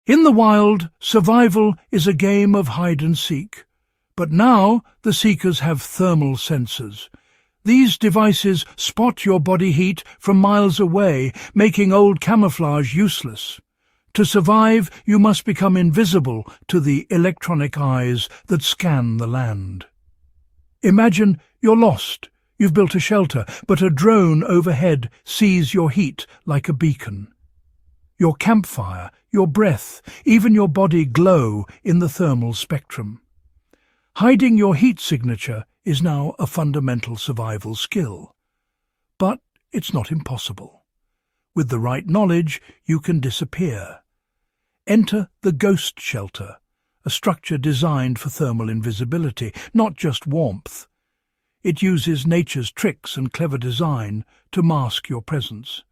In the wild, survival is a game of hide and seek. But now the seekers have thermal sensors. These devices spot your body heat from miles away, making old camouflage useless. To survive, you must become invisible to the electronic eyes that scan the land. Imagine you're lost. You've built a shelter, but a drone overhead sees your heat like a beacon. Your campfire, your breath, even your body glow in the thermal spectrum. Hiding your heat signature is now a fundamental survival skill. But it's not impossible. With the right knowledge, you can disappear. Enter the ghost shelter, a structure designed for thermal invisibility, not just warmth. It uses nature's tricks and clever design to mask your presence.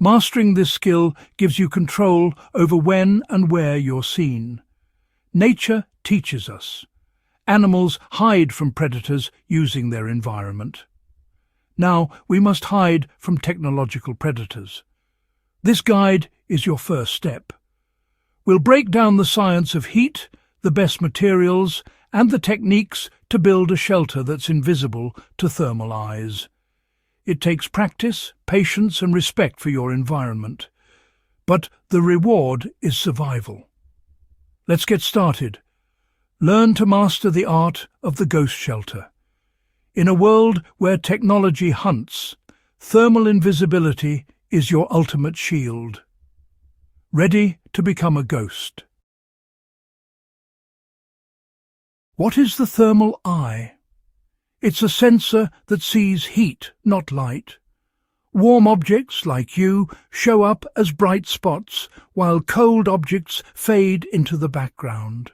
Mastering this skill gives you control over when and where you're seen. Nature teaches us. Animals hide from predators using their environment. Now we must hide from technological predators. This guide is your first step. We'll break down the science of heat, the best materials, and the techniques to build a shelter that's invisible to thermal eyes. It takes practice, patience, and respect for your environment. But the reward is survival. Let's get started. Learn to master the art of the ghost shelter. In a world where technology hunts, thermal invisibility is your ultimate shield. Ready to become a ghost. What is the thermal eye? It's a sensor that sees heat, not light. Warm objects, like you, show up as bright spots, while cold objects fade into the background.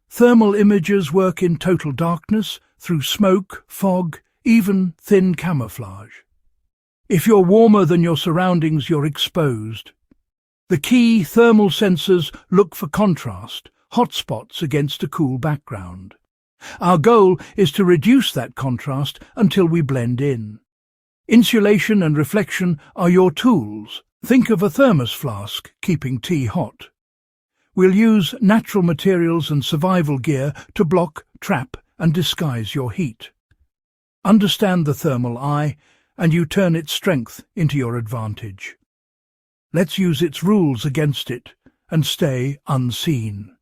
Thermal images work in total darkness, through smoke, fog, even thin camouflage. If you're warmer than your surroundings, you're exposed. The key thermal sensors look for contrast, hot spots against a cool background. Our goal is to reduce that contrast until we blend in. Insulation and reflection are your tools. Think of a thermos flask keeping tea hot. We'll use natural materials and survival gear to block, trap, and disguise your heat. Understand the thermal eye, and you turn its strength into your advantage. Let's use its rules against it and stay unseen.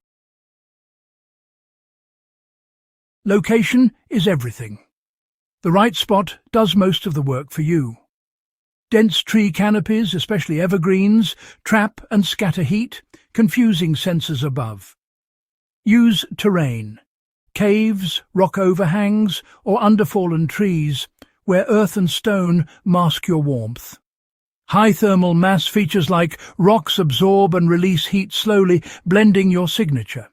Location is everything. The right spot does most of the work for you. Dense tree canopies, especially evergreens, trap and scatter heat, confusing sensors above. Use terrain, caves, rock overhangs, or underfallen trees, where earth and stone mask your warmth. High thermal mass features like rocks absorb and release heat slowly, blending your signature.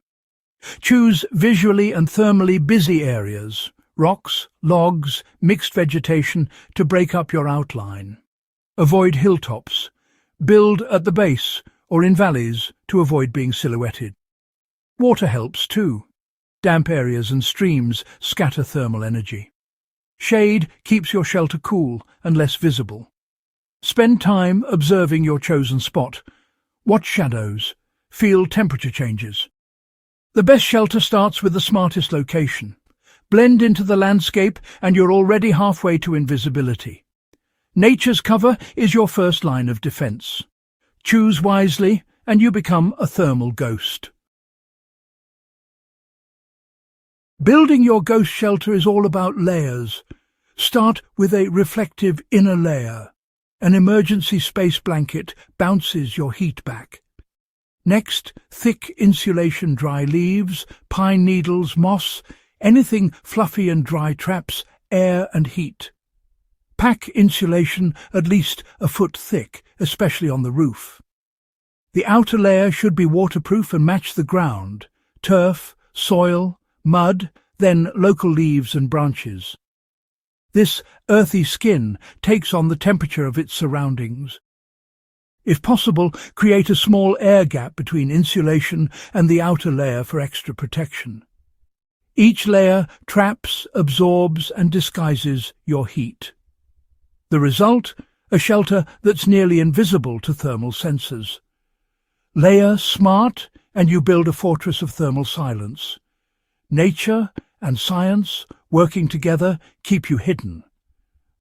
Choose visually and thermally busy areas, rocks, logs, mixed vegetation to break up your outline. Avoid hilltops. Build at the base or in valleys to avoid being silhouetted. Water helps too. Damp areas and streams scatter thermal energy. Shade keeps your shelter cool and less visible. Spend time observing your chosen spot. Watch shadows. Feel temperature changes. The best shelter starts with the smartest location. Blend into the landscape and you're already halfway to invisibility. Nature's cover is your first line of defense. Choose wisely and you become a thermal ghost. Building your ghost shelter is all about layers. Start with a reflective inner layer. An emergency space blanket bounces your heat back. Next, thick insulation dry leaves, pine needles, moss, anything fluffy and dry traps air and heat. Pack insulation at least a foot thick, especially on the roof. The outer layer should be waterproof and match the ground, turf, soil, mud, then local leaves and branches. This earthy skin takes on the temperature of its surroundings. If possible, create a small air gap between insulation and the outer layer for extra protection. Each layer traps, absorbs, and disguises your heat. The result? A shelter that's nearly invisible to thermal sensors. Layer smart and you build a fortress of thermal silence. Nature and science working together keep you hidden.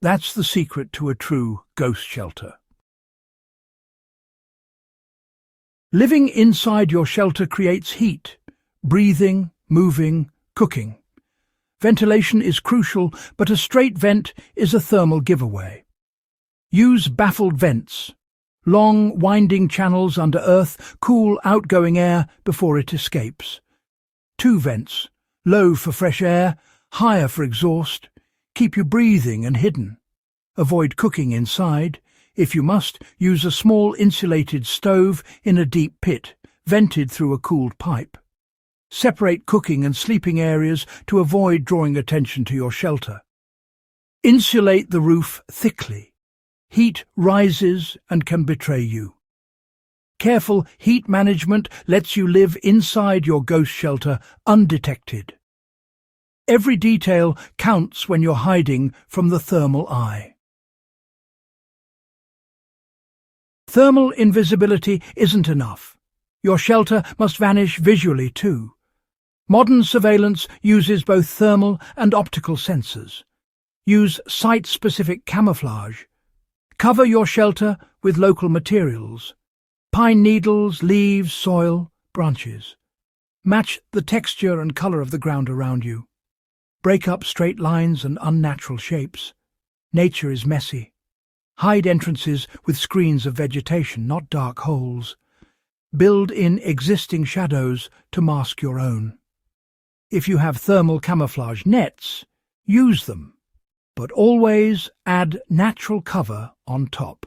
That's the secret to a true ghost shelter. Living inside your shelter creates heat, breathing, moving, cooking. Ventilation is crucial, but a straight vent is a thermal giveaway. Use baffled vents. Long, winding channels under earth cool outgoing air before it escapes. 2 vents, low for fresh air, higher for exhaust, keep you breathing and hidden. Avoid cooking inside. If you must, use a small insulated stove in a deep pit, vented through a cooled pipe. Separate cooking and sleeping areas to avoid drawing attention to your shelter. Insulate the roof thickly. Heat rises and can betray you. Careful heat management lets you live inside your ghost shelter undetected. Every detail counts when you're hiding from the thermal eye. Thermal invisibility isn't enough. Your shelter must vanish visually too. Modern surveillance uses both thermal and optical sensors. Use site-specific camouflage. Cover your shelter with local materials. Pine needles, leaves, soil, branches. Match the texture and color of the ground around you. Break up straight lines and unnatural shapes. Nature is messy. Hide entrances with screens of vegetation, not dark holes. Build in existing shadows to mask your own. If you have thermal camouflage nets, use them, but always add natural cover on top.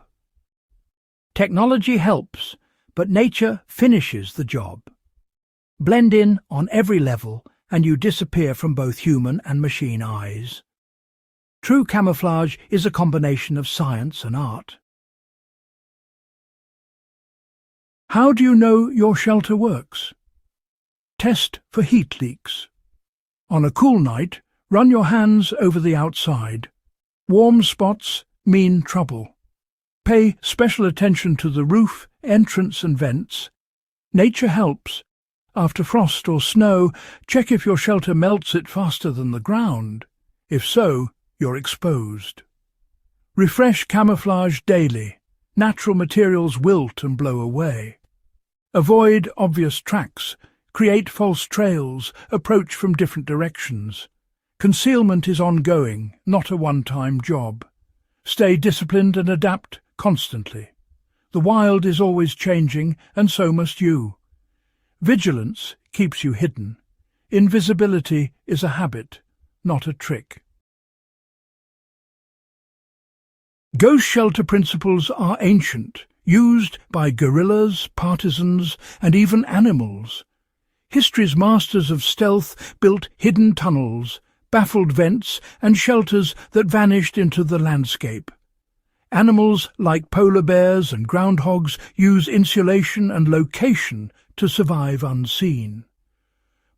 Technology helps, but nature finishes the job. Blend in on every level and you disappear from both human and machine eyes. True camouflage is a combination of science and art. How do you know your shelter works? Test for heat leaks. On a cool night, run your hands over the outside. Warm spots mean trouble. Pay special attention to the roof, entrance and vents. Nature helps. After frost or snow, check if your shelter melts it faster than the ground. If so, you're exposed. Refresh camouflage daily. Natural materials wilt and blow away. Avoid obvious tracks. Create false trails. Approach from different directions. Concealment is ongoing, not a one-time job. Stay disciplined and adapt constantly. The wild is always changing, and so must you. Vigilance keeps you hidden. Invisibility is a habit, not a trick. Ghost shelter principles are ancient, used by guerrillas, partisans, and even animals. History's masters of stealth built hidden tunnels, baffled vents, and shelters that vanished into the landscape. Animals like polar bears and groundhogs use insulation and location to survive unseen.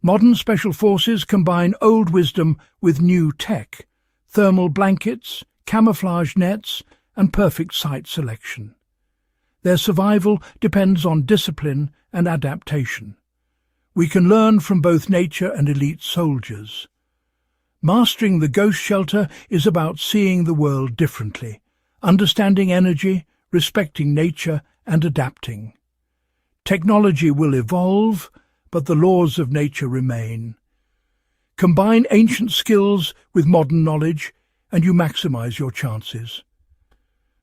Modern special forces combine old wisdom with new tech, thermal blankets, camouflage nets, and perfect site selection. Their survival depends on discipline and adaptation. We can learn from both nature and elite soldiers. Mastering the ghost shelter is about seeing the world differently, understanding energy, respecting nature, and adapting. Technology will evolve, but the laws of nature remain. Combine ancient skills with modern knowledge, and you maximize your chances.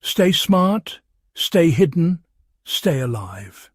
Stay smart, stay hidden, stay alive.